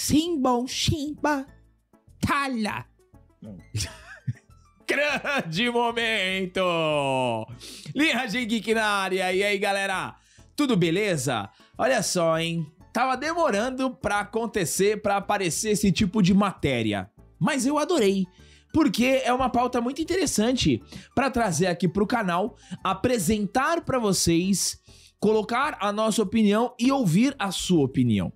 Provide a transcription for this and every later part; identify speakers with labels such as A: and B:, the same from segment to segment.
A: Simbon Shimba Talha. Grande momento! Linhagem Geek na área. E aí, galera? Tudo beleza? Olha só, hein? Tava demorando pra acontecer, pra aparecer esse tipo de matéria. Mas eu adorei. Porque é uma pauta muito interessante pra trazer aqui pro canal, apresentar pra vocês, colocar a nossa opinião e ouvir a sua opinião.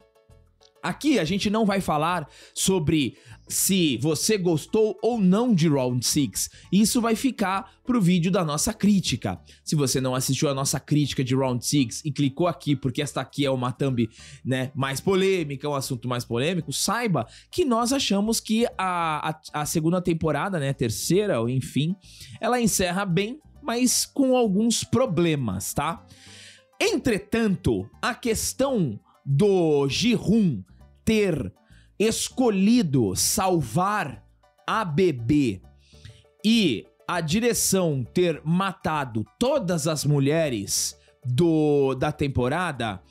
A: Aqui a gente não vai falar sobre se você gostou ou não de Round 6. Isso vai ficar pro vídeo da nossa crítica. Se você não assistiu a nossa crítica de Round 6 e clicou aqui porque esta aqui é uma thumb, né, mais polêmica, um assunto mais polêmico, saiba que nós achamos que a segunda temporada, né, terceira, ou enfim, ela encerra bem, mas com alguns problemas, tá? Entretanto, a questão do Ji-hoon ter escolhido salvar a bebê e a direção ter matado todas as mulheres da temporada,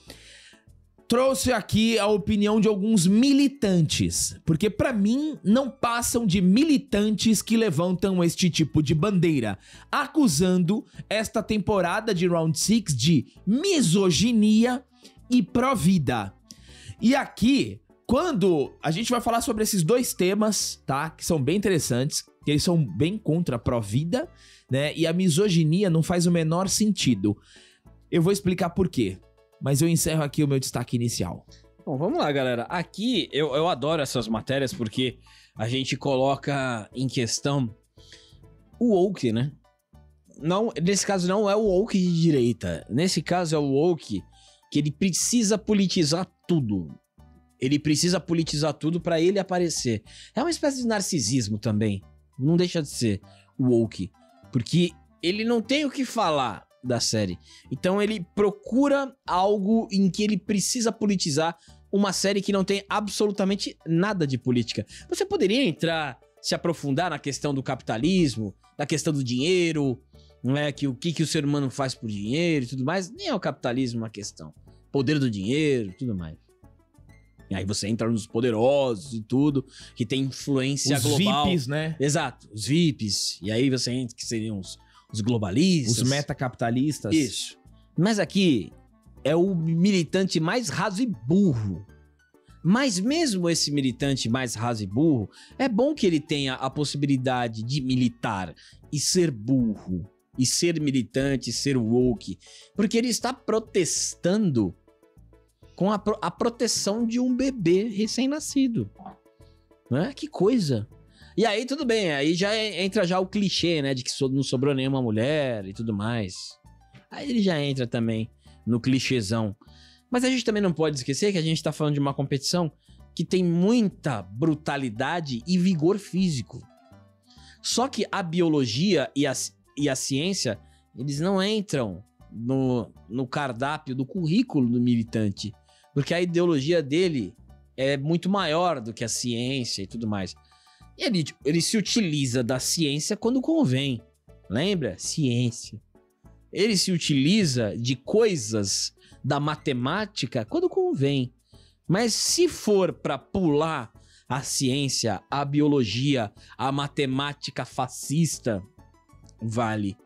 A: trouxe aqui a opinião de alguns militantes, porque pra mim não passam de militantes que levantam este tipo de bandeira, acusando esta temporada de Round 6 de misoginia e pró-vida. E aqui, quando a gente vai falar sobre esses dois temas, tá? Que são bem interessantes, que eles são bem contra a pró-vida, né? E a misoginia não faz o menor sentido. Eu vou explicar por quê, mas eu encerro aqui o meu destaque inicial.
B: Bom, vamos lá, galera. Aqui eu adoro essas matérias porque a gente coloca em questão o woke, né? Não, nesse caso não é o woke de direita. Nesse caso é o woke que ele precisa politizar tudo. Ele precisa politizar tudo pra ele aparecer. É uma espécie de narcisismo também. Não deixa de ser o woke. Porque ele não tem o que falar da série. Então ele procura algo em que ele precisa politizar uma série que não tem absolutamente nada de política. Você poderia entrar, se aprofundar na questão do capitalismo, na questão do dinheiro, não é? Que o que o ser humano faz por dinheiro e tudo mais. Nem é o capitalismo uma questão. Poder do dinheiro e tudo mais. E aí você entra nos poderosos e tudo, que tem influência global. Os
A: VIPs, né?
B: Exato, os VIPs. E aí você entra, que seriam os globalistas.
A: Os metacapitalistas.
B: Isso. Mas aqui é o militante mais raso e burro. Mas mesmo esse militante mais raso e burro, é bom que ele tenha a possibilidade de militar e ser burro. E ser militante, ser woke. Porque ele está protestando com a proteção de um bebê recém-nascido. Né? Que coisa. E aí tudo bem, aí já entra já o clichê, né? De que não sobrou nenhuma mulher e tudo mais. Aí ele já entra também no clichêzão. Mas a gente também não pode esquecer que a gente tá falando de uma competição que tem muita brutalidade e vigor físico. Só que a biologia e a ciência, eles não entram no cardápio do currículo do militante. Porque a ideologia dele é muito maior do que a ciência e tudo mais. E ele se utiliza da ciência quando convém. Lembra? Ciência. Ele se utiliza de coisas da matemática quando convém. Mas se for para pular a ciência, a biologia, a matemática fascista, vale.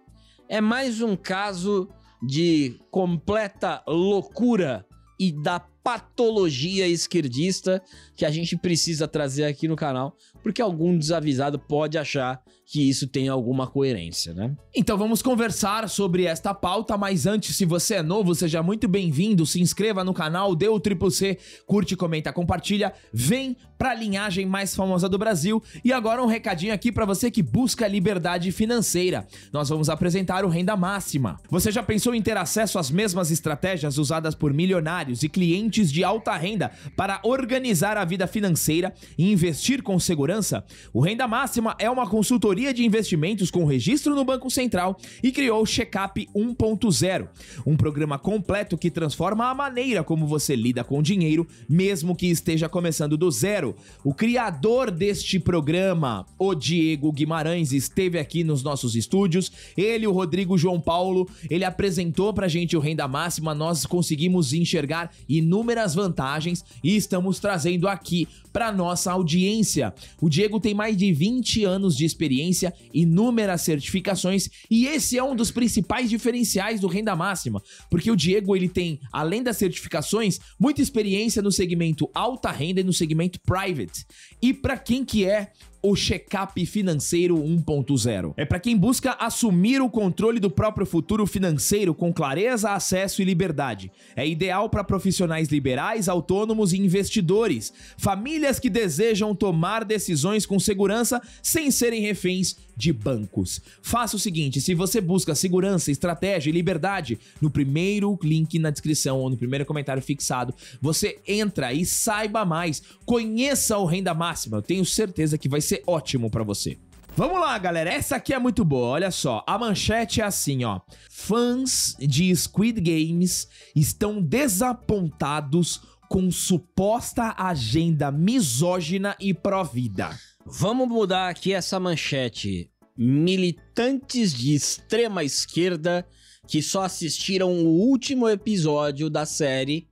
B: É mais um caso de completa loucura e da patologia esquerdista que a gente precisa trazer aqui no canal, porque algum desavisado pode achar que isso tem alguma coerência, né?
A: Então vamos conversar sobre esta pauta, mas antes, se você é novo, seja muito bem-vindo, se inscreva no canal, dê o CCC, curte, comenta, compartilha, vem pra linhagem mais famosa do Brasil. E agora um recadinho aqui pra você que busca liberdade financeira. Nós vamos apresentar o Renda Máxima. Você já pensou em ter acesso às mesmas estratégias usadas por milionários e clientes de alta renda para organizar a vida financeira e investir com segurança? O Renda Máxima é uma consultoria de investimentos com registro no Banco Central e criou o Checkup 1.0, um programa completo que transforma a maneira como você lida com dinheiro, mesmo que esteja começando do zero. O criador deste programa, o Diego Guimarães, esteve aqui nos nossos estúdios. Ele, o Rodrigo João Paulo, ele apresentou pra gente o Renda Máxima. Nós conseguimos enxergar inúmeras inúmeras vantagens e estamos trazendo aqui para nossa audiência. O Diego tem mais de 20 anos de experiência, inúmeras certificações e esse é um dos principais diferenciais do Renda Máxima, porque o Diego ele tem, além das certificações, muita experiência no segmento alta renda e no segmento private. E para quem que é o Check-up Financeiro 1.0? É para quem busca assumir o controle do próprio futuro financeiro com clareza, acesso e liberdade. É ideal para profissionais liberais, autônomos e investidores, famílias que desejam tomar decisões com segurança sem serem reféns de bancos. Faça o seguinte, se você busca segurança, estratégia e liberdade, no primeiro link na descrição ou no primeiro comentário fixado, você entra e saiba mais, conheça o Renda Máxima, eu tenho certeza que vai ser ótimo pra você. Vamos lá, galera, essa aqui é muito boa, olha só, a manchete é assim, ó: fãs de Squid Games estão desapontados com suposta agenda misógina e pró-vida.
B: Vamos mudar aqui essa manchete. Militantes de extrema esquerda que só assistiram o último episódio da série.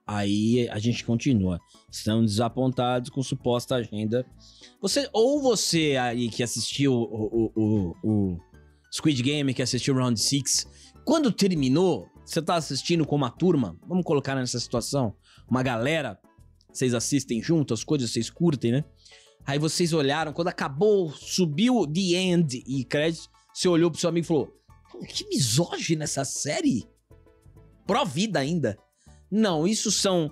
B: Aí a gente continua. Estão desapontados com suposta agenda. Você aí que assistiu o Squid Game, que assistiu o Round 6, quando terminou, você tá assistindo com uma turma, vamos colocar nessa situação, uma galera, vocês assistem junto, as coisas vocês curtem, né? Aí vocês olharam, quando acabou, subiu The End e crédito, você olhou pro seu amigo e falou: que misógino essa série? Pró-vida ainda. Não, isso são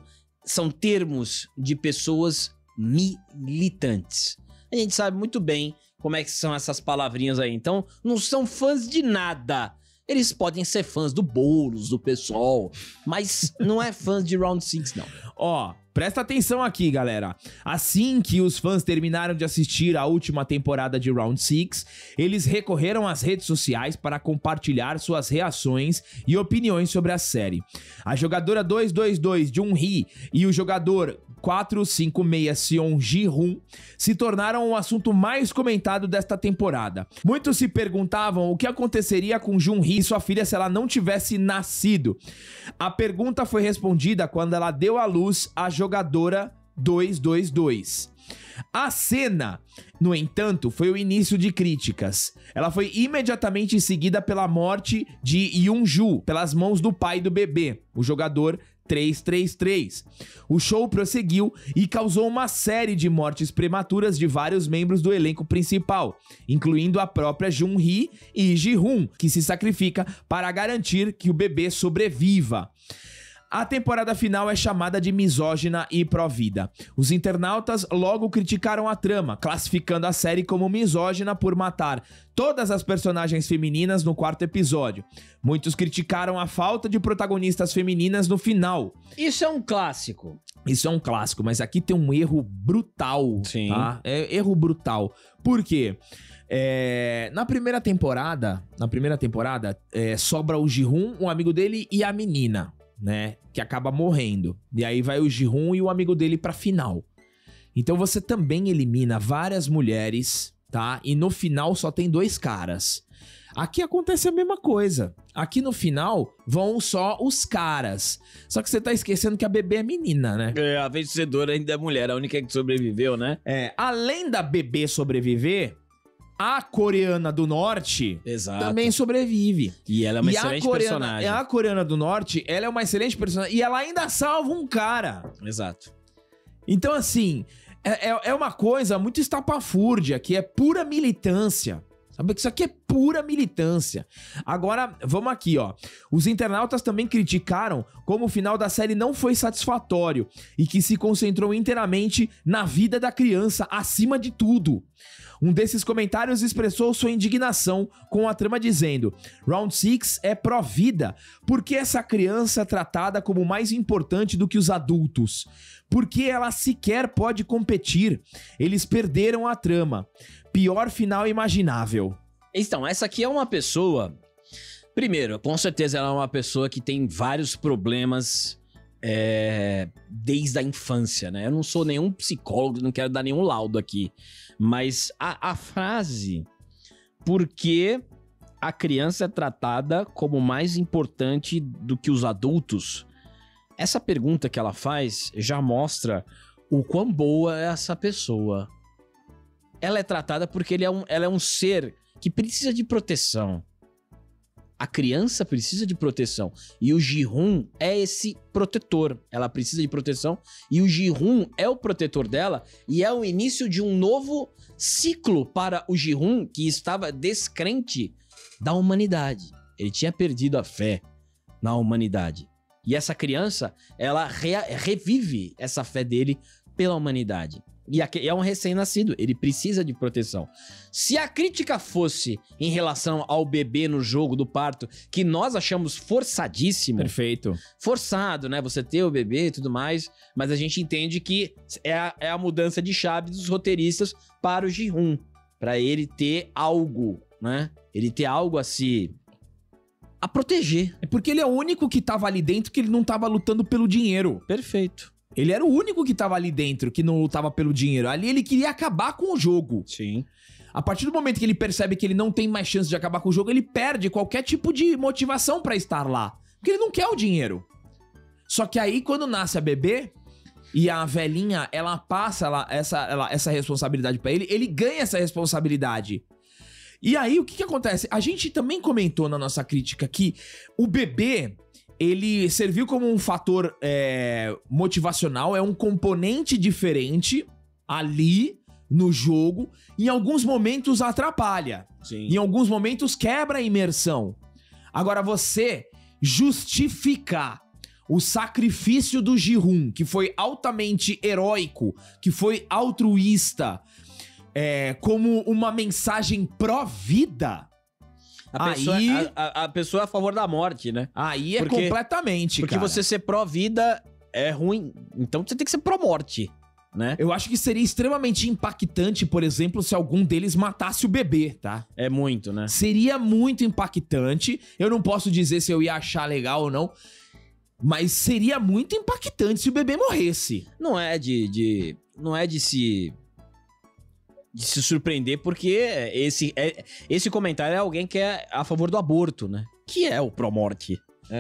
B: termos de pessoas militantes. A gente sabe muito bem como é que são essas palavrinhas aí. Então, não são fãs de nada. Eles podem ser fãs do Boulos, do PSOL, mas não é fãs de Round 6, não.
A: Ó, presta atenção aqui, galera. Assim que os fãs terminaram de assistir a última temporada de Round 6, eles recorreram às redes sociais para compartilhar suas reações e opiniões sobre a série. A jogadora 222 Jun-hee e o jogador 456 Seon Ji-hoon se tornaram o assunto mais comentado desta temporada. Muitos se perguntavam o que aconteceria com Jun-hee e sua filha se ela não tivesse nascido. A pergunta foi respondida quando ela deu à luz a jogadora 222. A cena, no entanto, foi o início de críticas. Ela foi imediatamente seguida pela morte de Yoon-ju pelas mãos do pai do bebê, o jogador 333. O show prosseguiu e causou uma série de mortes prematuras de vários membros do elenco principal, incluindo a própria Jun-hee e Ji-hoon, que se sacrifica para garantir que o bebê sobreviva. A temporada final é chamada de misógina e pró-vida. Os internautas logo criticaram a trama, classificando a série como misógina por matar todas as personagens femininas no quarto episódio. Muitos criticaram a falta de protagonistas femininas no final.
B: Isso é um clássico.
A: Isso é um clássico, mas aqui tem um erro brutal,
B: Sim.
A: Tá? É erro brutal. Por quê? Na primeira temporada, sobra o Ji-hoon, um amigo dele e a menina, né, que acaba morrendo. E aí vai o Ji-hoon e o amigo dele pra final. Então você também elimina várias mulheres, tá? E no final só tem 2 caras. Aqui acontece a mesma coisa. Aqui no final vão só os caras. Só que você tá esquecendo que a bebê é menina, né?
B: A vencedora ainda é mulher, a única que sobreviveu, né?
A: Além da bebê sobreviver, a coreana do norte também sobrevive.
B: E ela é uma excelente personagem.
A: A coreana do norte, ela é uma excelente personagem. E ela ainda salva um cara.
B: Exato.
A: Então, assim, é uma coisa muito estapafúrdia, que é pura militância. Sabe que isso aqui é pura militância. Agora, vamos aqui, ó. Os internautas também criticaram como o final da série não foi satisfatório e que se concentrou inteiramente na vida da criança, acima de tudo. Um desses comentários expressou sua indignação com a trama dizendo: Round 6 é pró-vida, porque essa criança é tratada como mais importante do que os adultos? Porque ela sequer pode competir. Eles perderam a trama. Pior final imaginável.
B: Então, essa aqui é uma pessoa... Primeiro, com certeza ela é uma pessoa que tem vários problemas desde a infância, né? Eu não sou nenhum psicólogo, não quero dar nenhum laudo aqui. Mas a frase... Porque a criança é tratada como mais importante do que os adultos... Essa pergunta que ela faz já mostra o quão boa é essa pessoa. Ela é tratada porque ela é um ser que precisa de proteção. A criança precisa de proteção. E o Ji-hoon é esse protetor. Ela precisa de proteção. E o Ji-hoon é o protetor dela. E é o início de um novo ciclo para o Ji-hoon, que estava descrente da humanidade. Ele tinha perdido a fé na humanidade. E essa criança, ela revive essa fé dele pela humanidade. E é um recém-nascido, ele precisa de proteção. Se a crítica fosse em relação ao bebê no jogo do parto, que nós achamos forçadíssimo.
A: Perfeito.
B: Forçado, né? Você ter o bebê e tudo mais. Mas a gente entende que é a mudança de chave dos roteiristas para o Ji-hoon. Para ele ter algo, né? Ele ter algo a proteger.
A: É porque ele é o único que tava ali dentro que ele não tava lutando pelo dinheiro.
B: Perfeito.
A: Ele era o único que tava ali dentro que não lutava pelo dinheiro. Ali ele queria acabar com o jogo.
B: Sim.
A: A partir do momento que ele percebe que ele não tem mais chance de acabar com o jogo, ele perde qualquer tipo de motivação pra estar lá. Porque ele não quer o dinheiro. Só que aí, quando nasce a bebê e a velhinha, ela passa essa responsabilidade pra ele, ele ganha essa responsabilidade. E aí, o que acontece? A gente também comentou na nossa crítica que o bebê, ele serviu como um fator motivacional, é um componente diferente ali no jogo. Em alguns momentos atrapalha.
B: Sim.
A: Em alguns momentos quebra a imersão. Agora, você justificar o sacrifício do Ji-hoon, que foi altamente heróico, que foi altruísta, como uma mensagem pró-vida...
B: A pessoa é a favor da morte, né?
A: Aí é completamente,
B: porque
A: cara.
B: Porque você ser pró-vida é ruim, então você tem que ser pró-morte, né?
A: Eu acho que seria extremamente impactante, por exemplo, se algum deles matasse o bebê, tá?
B: É muito, né?
A: Seria muito impactante. Eu não posso dizer se eu ia achar legal ou não, mas seria muito impactante se o bebê morresse.
B: Não é de se surpreender, porque esse comentário é alguém que é a favor do aborto, né? Que é o pró-morte,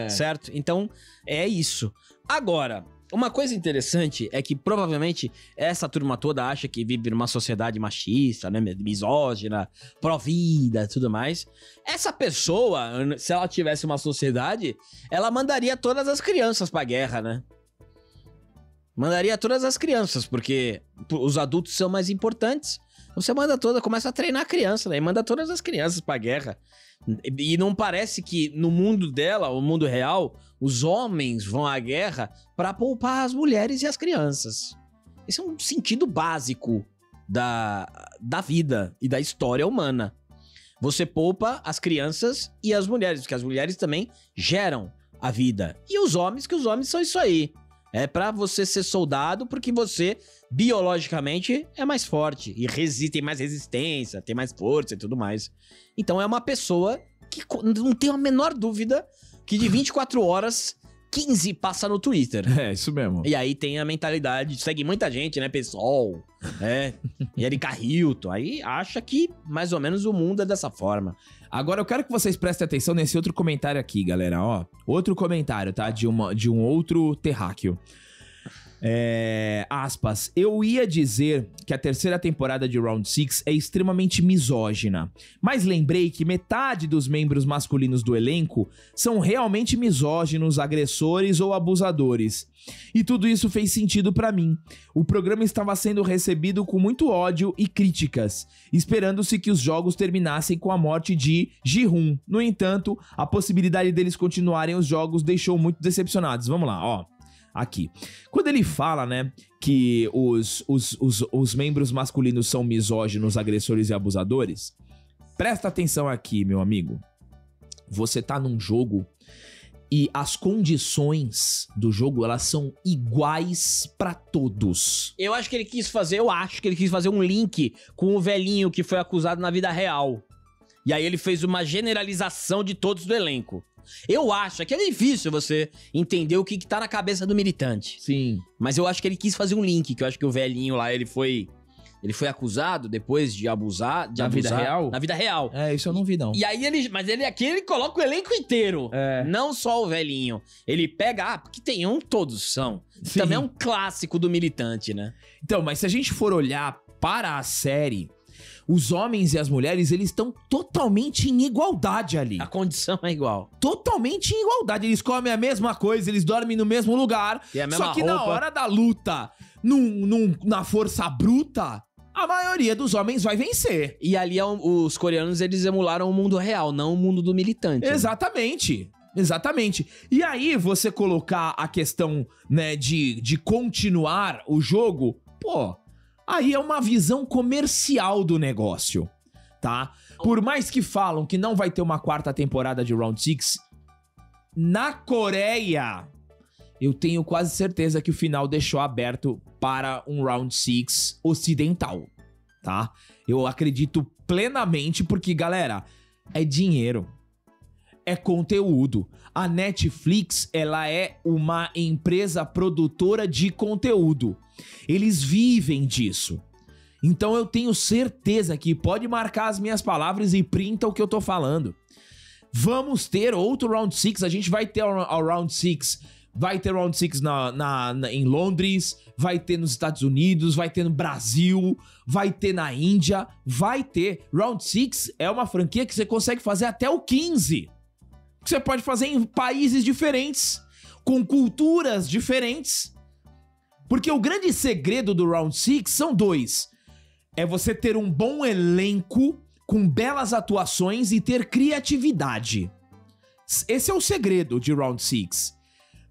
B: certo? Então, é isso. Agora, uma coisa interessante é que provavelmente essa turma toda acha que vive numa sociedade machista, né? Misógina, pró-vida e tudo mais. Essa pessoa, se ela tivesse uma sociedade, ela mandaria todas as crianças pra guerra, né? Mandaria todas as crianças, porque os adultos são mais importantes. Você começa a treinar a criança, né? E manda todas as crianças pra guerra. E não parece que no mundo dela, o mundo real, os homens vão à guerra pra poupar as mulheres e as crianças. Esse é um sentido básico da vida e da história humana. Você poupa as crianças e as mulheres, porque as mulheres também geram a vida. E os homens, que os homens são isso aí. É pra você ser soldado porque você, biologicamente, é mais forte. E tem mais resistência, tem mais força e tudo mais. Então é uma pessoa que não tem a menor dúvida que de 24 horas, 15 passa no Twitter.
A: É, isso mesmo.
B: E aí tem a mentalidade, segue muita gente, né? PSOL, e Erika Hilton. Aí acha que mais ou menos o mundo é dessa forma.
A: Agora eu quero que vocês prestem atenção nesse outro comentário aqui, galera, ó. Outro comentário, tá? De um outro terráqueo. Aspas. Eu ia dizer que a terceira temporada de Round 6 é extremamente misógina, mas lembrei que metade dos membros masculinos do elenco são realmente misóginos, agressores ou abusadores. E tudo isso fez sentido pra mim. O programa estava sendo recebido com muito ódio e críticas, esperando-se que os jogos terminassem com a morte de Ji-hoon. No entanto, a possibilidade deles continuarem os jogos deixou muito decepcionados. Vamos lá, ó. Aqui. Quando ele fala, né, que os membros masculinos são misóginos, agressores e abusadores, presta atenção aqui, meu amigo. Você tá num jogo e as condições do jogo, elas são iguais pra todos.
B: Eu acho que ele quis fazer um link com o velhinho que foi acusado na vida real. E aí ele fez uma generalização de todos do elenco. Eu acho que é difícil você entender o que tá na cabeça do militante.
A: Sim.
B: Mas eu acho que ele quis fazer um link, que eu acho que o velhinho lá, ele foi Ele foi acusado depois de abusar...
A: Na vida real?
B: Na vida real.
A: É, isso eu não vi, não.
B: E aí aqui ele coloca o elenco inteiro.
A: É.
B: Não só o velhinho. Ele pega... porque tem todos são.
A: Sim.
B: Também é um clássico do militante, né?
A: Então, mas se a gente for olhar para a série, os homens e as mulheres, eles estão totalmente em igualdade ali.
B: A condição é igual.
A: Totalmente em igualdade. Eles comem a mesma coisa, eles dormem no mesmo lugar.
B: Tem a mesma
A: Só que
B: roupa.
A: na hora da luta, na força bruta, a maioria dos homens vai vencer.
B: E ali os coreanos, eles emularam o mundo real, não o mundo do militante.
A: Exatamente. Exatamente. E aí, você colocar a questão, né, de continuar o jogo, pô, aí é uma visão comercial do negócio, tá? Por mais que falam que não vai ter uma quarta temporada de Round 6, na Coreia, eu tenho quase certeza que o final deixou aberto para um Round 6 ocidental, tá? Eu acredito plenamente porque, galera, é dinheiro. É conteúdo. A Netflix, ela é uma empresa produtora de conteúdo. Eles vivem disso. Então eu tenho certeza que pode marcar as minhas palavras e printa o que eu tô falando. Vamos ter outro Round 6. A gente vai ter o Round 6. Vai ter Round 6 em Londres. Vai ter nos Estados Unidos. Vai ter no Brasil. Vai ter na Índia. Vai ter. Round 6 é uma franquia que você consegue fazer até o 15. Que você pode fazer em países diferentes, com culturas diferentes. Porque o grande segredo do Round 6 são dois. É você ter um bom elenco, com belas atuações e ter criatividade. Esse é o segredo de Round 6.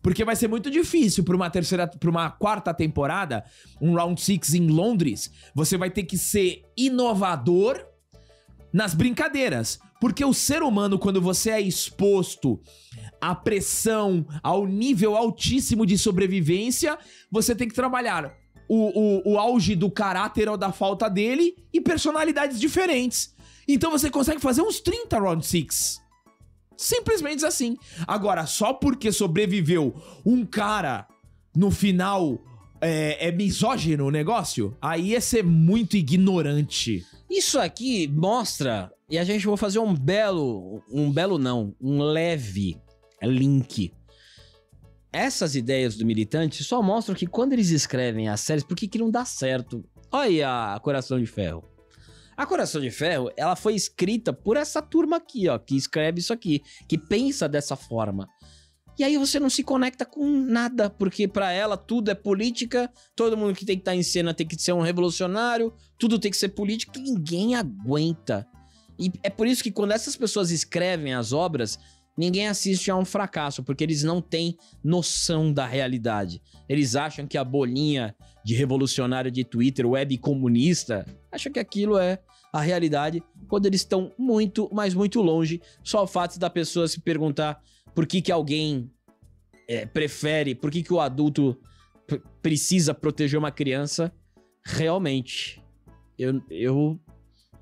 A: Porque vai ser muito difícil para uma quarta temporada, um Round 6 em Londres, você vai ter que ser inovador nas brincadeiras. Porque o ser humano, quando você é exposto à pressão, ao nível altíssimo de sobrevivência, você tem que trabalhar o auge do caráter ou da falta dele e personalidades diferentes. Então você consegue fazer uns 30 Round 6. Simplesmente assim. Agora, só porque sobreviveu um cara no final é misógino o negócio, aí ia ser muito ignorante.
B: Isso aqui mostra, e a gente vai fazer um leve link. Essas ideias do militante só mostram que quando eles escrevem as séries, por que não dá certo? Olha aí a Coração de Ferro. A Coração de Ferro, ela foi escrita por essa turma aqui, ó, que escreve isso aqui, que pensa dessa forma. E aí você não se conecta com nada, porque pra ela tudo é política, todo mundo que tem que estar em cena tem que ser um revolucionário, tudo tem que ser político, ninguém aguenta. E é por isso que quando essas pessoas escrevem as obras, ninguém assiste a um fracasso, porque eles não têm noção da realidade. Eles acham que a bolinha de revolucionário de Twitter, web comunista, acham que aquilo é a realidade, quando eles estão muito, mas muito longe. Só o fato da pessoa se perguntar por que alguém prefere, por que o adulto precisa proteger uma criança, realmente.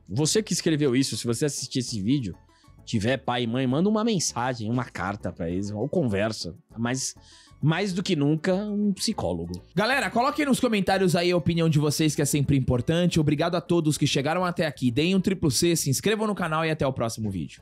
B: Você que escreveu isso, se você assistir esse vídeo, tiver pai e mãe, manda uma mensagem, uma carta pra eles, ou conversa. Mas, mais do que nunca, um psicólogo.
A: Galera, coloquem nos comentários aí a opinião de vocês, que é sempre importante. Obrigado a todos que chegaram até aqui. Deem um triplo C, se inscrevam no canal e até o próximo vídeo.